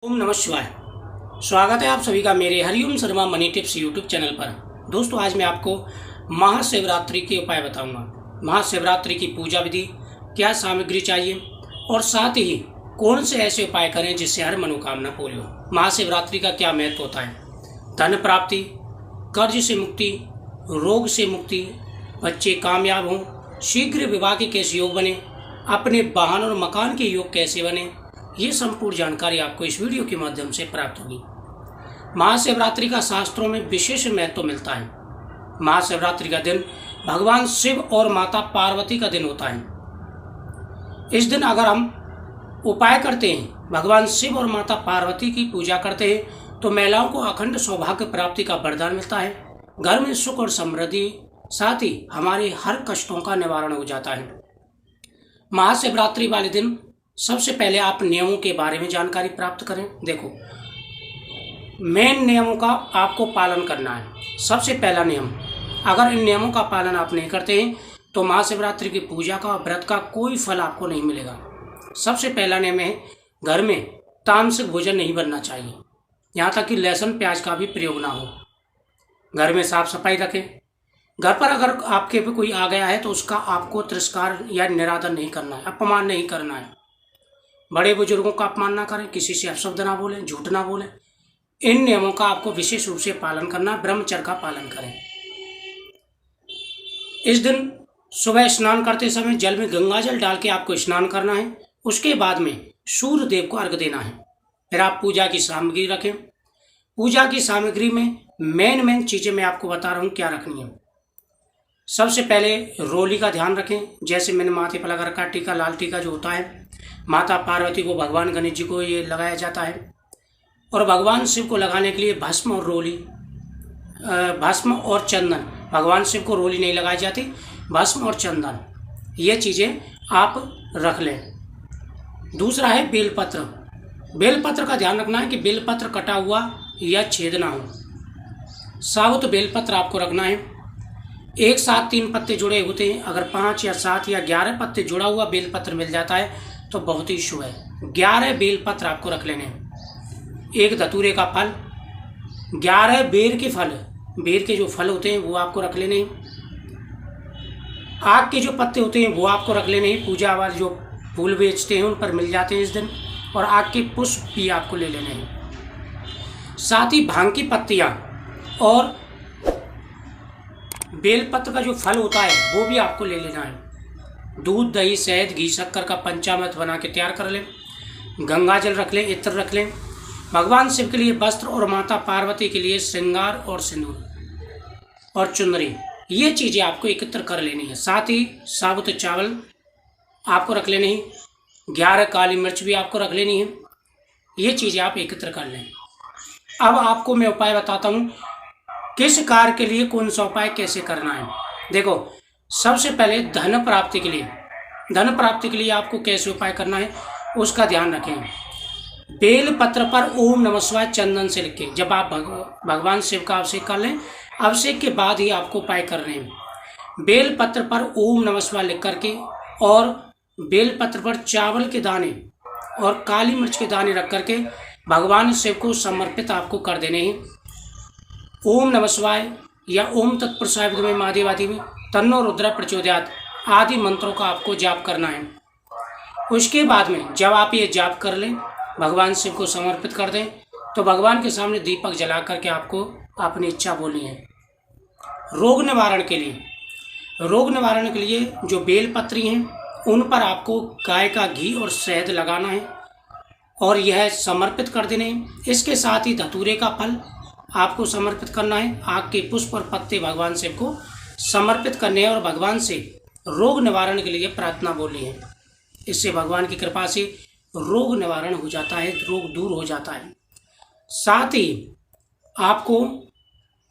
ओम नमः शिवाय। स्वागत है आप सभी का मेरे Hariom Sharma money tips YouTube channel पर। दोस्तों, आज मैं आपको महाशिवरात्रि के उपाय बताऊंगा। महाशिवरात्रि की पूजा विधि, क्या सामग्री चाहिए और साथ ही कौन से ऐसे उपाय करें जिससे हर मनोकामना पूरी हो। महाशिवरात्रि का क्या महत्व होता है। धन प्राप्ति, कर्ज से मुक्ति, रोग से मुक्ति, बच्चे कामयाब हों, शीघ्र विवाह के कैसे योग बने, अपने वाहन और मकान के योग कैसे बने, ये संपूर्ण जानकारी आपको इस वीडियो के माध्यम से प्राप्त होगी। महाशिवरात्रि का शास्त्रों में विशेष महत्व मिलता है। महाशिवरात्रि का दिन भगवान शिव और माता पार्वती का दिन होता है। इस दिन अगर हम उपाय करते हैं, भगवान शिव और माता पार्वती की पूजा करते हैं, तो महिलाओं को अखंड सौभाग्य प्राप्ति का वरदान मिलता है। घर में सुख और समृद्धि, साथ ही हमारे हर कष्टों का निवारण हो जाता है। महाशिवरात्रि वाले दिन सबसे पहले आप नियमों के बारे में जानकारी प्राप्त करें। देखो, मेन नियमों का आपको पालन करना है। सबसे पहला नियम, अगर इन नियमों का पालन आप नहीं करते हैं तो महाशिवरात्रि की पूजा का और व्रत का कोई फल आपको नहीं मिलेगा। सबसे पहला नियम है, घर में तामसिक भोजन नहीं बनना चाहिए। यहाँ तक कि लहसुन प्याज का भी प्रयोग ना हो। घर में साफ सफाई रखें। घर पर अगर आपके पे कोई आ गया है तो उसका आपको तिरस्कार या निरादर नहीं करना है, अपमान नहीं करना है। बड़े बुजुर्गों का अपमान ना करें, किसी से अपशब्द ना बोलें, झूठ ना बोलें। इन नियमों का आपको विशेष रूप से पालन करना, ब्रह्मचर्य का पालन करें। इस दिन सुबह स्नान करते समय जल में गंगा जल डाल के आपको स्नान करना है। उसके बाद में सूर्य देव को अर्घ देना है। फिर आप पूजा की सामग्री रखें। पूजा की सामग्री में मेन चीजें मैं आपको बता रहा हूँ क्या रखनी है। सबसे पहले रोली का ध्यान रखें। जैसे मैंने माथे पर लगा रखा टीका, लाल टीका जो होता है, माता पार्वती को, भगवान गणेश जी को ये लगाया जाता है। और भगवान शिव को लगाने के लिए भस्म और रोली, भस्म और चंदन। भगवान शिव को रोली नहीं लगाई जाती, भस्म और चंदन, ये चीज़ें आप रख लें। दूसरा है बेलपत्र। बेलपत्र का ध्यान रखना है कि बेलपत्र कटा हुआ या छेद ना हो। साबुत बेलपत्र आपको रखना है। एक साथ 3 पत्ते जुड़े होते हैं। अगर 5 या 7 या 11 पत्ते जुड़ा हुआ बेलपत्र मिल जाता है तो बहुत ही शुभ है। 11 बेलपत्र आपको रख लेने हैं। एक धतूरे का फल, 11 बेर के फल, बेर के जो फल होते हैं वो आपको रख लेने हैं। आग के जो पत्ते होते हैं वो आपको रख लेने हैं। पूजा वाले जो फूल बेचते हैं उन पर मिल जाते हैं इस दिन। और आग के पुष्प भी आपको ले लेने हैं। साथ ही भांग की पत्तियाँ और बेलपत्र का जो फल होता है वो भी आपको ले लेना है। दूध, दही, शहद, घी, शक्कर का पंचामृत बना के तैयार कर लें। गंगा जल रख लें, इत्र रख लें। भगवान शिव के लिए वस्त्र और माता पार्वती के लिए श्रृंगार और सिंदूर और चुनरी, ये चीज़ें आपको एकत्र कर लेनी है। साथ ही साबुत चावल आपको रख लेने हैं। 11 काली मिर्च भी आपको रख लेनी है। ये चीज़ें आप एकत्र कर लें। अब आपको मैं उपाय बताता हूँ किस कार्य के लिए कौन सा उपाय कैसे करना है। देखो, सबसे पहले धन प्राप्ति के लिए आपको कैसे उपाय करना है उसका ध्यान रखें। बेल पत्र पर ओम नमः शिवाय चंदन से लिख के जब आप भगवान शिव का अभिषेक कर लें, अभिषेक के बाद ही आपको उपाय करने हैं। बेल पत्र पर ओम नमः शिवाय लिख करके और बेल पत्र पर चावल के दाने और काली मिर्च के दाने रख करके भगवान शिव को समर्पित आपको कर देने हैं। ओम नमः शिवाय या ओम तत्पुरुषाय विद्महे महादेवाय में तन्नो रुद्र प्रचोदयात् आदि मंत्रों का आपको जाप करना है। उसके बाद में जब आप ये जाप कर लें, भगवान शिव को समर्पित कर दें, तो भगवान के सामने दीपक जला करके आपको अपनी इच्छा बोलनी है। रोग निवारण के लिए जो बेलपत्री हैं उन पर आपको गाय का घी और शहद लगाना है और यह समर्पित कर देने हैं। इसके साथ ही धतूरे का फल आपको समर्पित करना है। आग के पुष्प और पत्ते भगवान शिव को समर्पित करने हैं और भगवान से रोग निवारण के लिए प्रार्थना बोलनी है। इससे भगवान की कृपा से रोग निवारण हो जाता है, रोग दूर हो जाता है। साथ ही आपको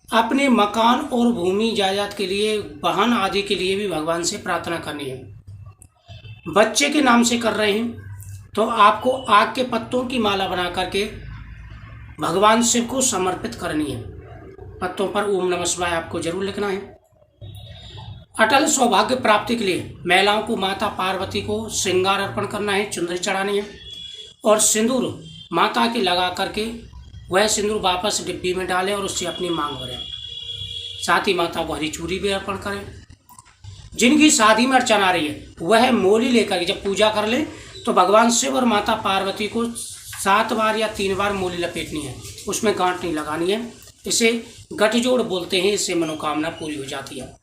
अपने मकान और भूमि जायदाद के लिए, वाहन आदि के लिए भी भगवान से प्रार्थना करनी है। बच्चे के नाम से कर रहे हैं तो आपको आग के पत्तों की माला बना करके भगवान शिव को समर्पित करनी है। पत्तों पर ओम नमः शिवाय आपको जरूर लिखना है। अटल सौभाग्य प्राप्ति के लिए महिलाओं को माता पार्वती को श्रृंगार अर्पण करना है, चुंदरी चढ़ानी है और सिंदूर माता के लगा करके वह सिंदूर वापस डिब्बी में डालें और उससे अपनी मांग भरें। साथ ही माता को हरी चूड़ी भी अर्पण करें। जिनकी शादी में अड़चन आ रही है वह मोली लेकर जब पूजा कर ले तो भगवान शिव और माता पार्वती को 7 बार या 3 बार मोली लपेटनी है, उसमें गांठ नहीं लगानी है। इसे गठजोड़ बोलते हैं। इससे मनोकामना पूरी हो जाती है।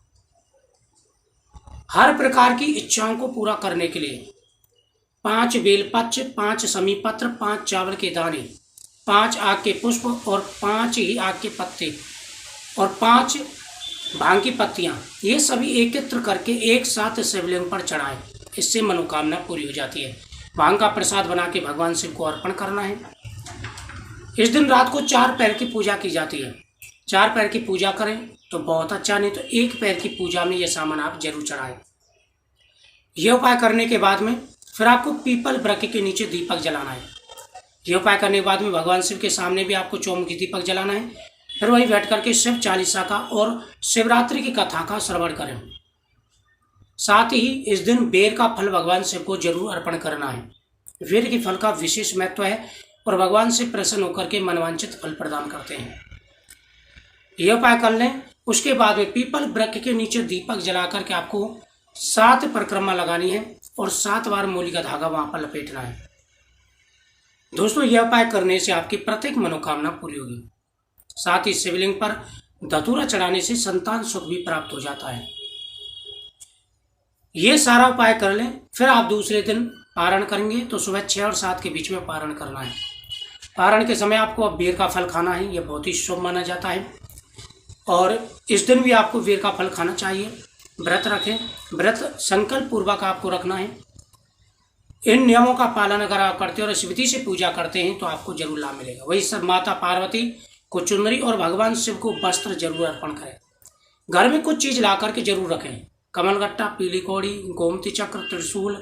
हर प्रकार की इच्छाओं को पूरा करने के लिए 5 बेलपत्र, 5 समी पत्र, 5 चावल के दाने, 5 आग के पुष्प और 5 ही आग के पत्ते और 5 भांग की पत्तियां, ये सभी एकत्र करके एक साथ शिवलिंग पर चढ़ाएं। इससे मनोकामना पूरी हो जाती है। भांग का प्रसाद बना के भगवान शिव को अर्पण करना है। इस दिन रात को 4 पैर की पूजा की जाती है। 4 पैर की पूजा करें तो बहुत अच्छा, नहीं तो 1 पैर की पूजा में यह सामान आप जरूर चढ़ाएं। यह उपाय करने के बाद में फिर आपको पीपल वृक्ष के नीचे दीपक जलाना है। यह उपाय करने के बाद में भगवान शिव के सामने भी आपको चौमुखी दीपक जलाना है। फिर वहीं बैठ करके शिव चालीसा का और शिवरात्रि की कथा का श्रवण करें। साथ ही इस दिन बेर का फल भगवान शिव को जरूर अर्पण करना है। बेर के फल का विशेष महत्व है और भगवान से प्रसन्न होकर के मनवांछित फल प्रदान करते हैं। यह उपाय कर लें। उसके बाद में पीपल वृक्ष के नीचे दीपक जला करके आपको 7 परिक्रमा लगानी है और 7 बार मूली का धागा वहां पर लपेटना है। दोस्तों, यह उपाय करने से आपकी प्रत्येक मनोकामना पूरी होगी। साथ ही शिवलिंग पर धतूरा चढ़ाने से संतान सुख भी प्राप्त हो जाता है। ये सारा उपाय कर लें। फिर आप दूसरे दिन पारण करेंगे तो सुबह 6 और 7 के बीच में पारण करना है। पारण के समय आपको अब बेर का फल खाना है। यह बहुत ही शुभ माना जाता है और इस दिन भी आपको बेर का फल खाना चाहिए। व्रत रखें। व्रत संकल्प पूर्वक आपको रखना है। इन नियमों का पालन अगर आप करते हैं और इस विधि से पूजा करते हैं तो आपको जरूर लाभ मिलेगा। वही सब माता पार्वती को चुनरी और भगवान शिव को वस्त्र जरूर अर्पण करें। घर में कुछ चीज ला करके जरूर रखें। कमलगट्टा, पीली कौड़ी, गोमती चक्र, त्रिशूल,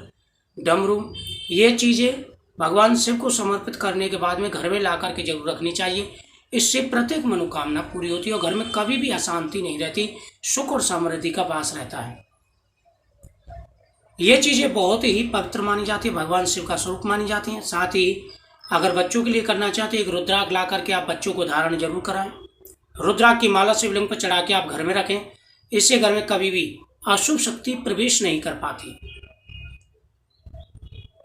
डमरू, ये चीजें भगवान शिव को समर्पित करने के बाद में घर में ला करके जरूर रखनी चाहिए। इससे प्रत्येक मनोकामना पूरी होती है और घर में कभी भी अशांति नहीं रहती, सुख और समृद्धि का वास रहता है। ये चीजें बहुत ही पवित्र मानी जाती है, भगवान शिव का स्वरूप मानी जाती हैं। साथ ही अगर बच्चों के लिए करना चाहते हैं, एक रुद्राक्ष ला करके आप बच्चों को धारण जरूर कराएं। रुद्राक्ष की माला शिवलिंग पर चढ़ा के आप घर में रखें। इससे घर में कभी भी अशुभ शक्ति प्रवेश नहीं कर पाती।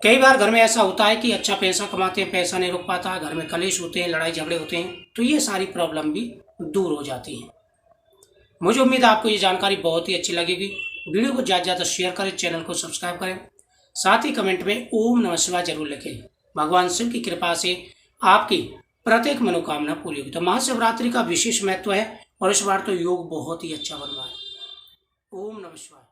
कई बार घर में ऐसा होता है कि अच्छा पैसा कमाते हैं, पैसा नहीं रुक पाता, घर में कलेश होते हैं, लड़ाई झगड़े होते हैं, तो ये सारी प्रॉब्लम भी दूर हो जाती है। मुझे उम्मीद है आपको ये जानकारी बहुत ही अच्छी लगेगी। वीडियो को ज़्यादा से ज़्यादा शेयर करें, चैनल को सब्सक्राइब करें। साथ ही कमेंट में ओम नमः शिवाय जरूर लिखें। भगवान शिव की कृपा से आपकी प्रत्येक मनोकामना पूरी होगी। तो महाशिवरात्रि का विशेष महत्व है और इस बार तो योग बहुत ही अच्छा बन रहा है। ओम नमः शिवाय।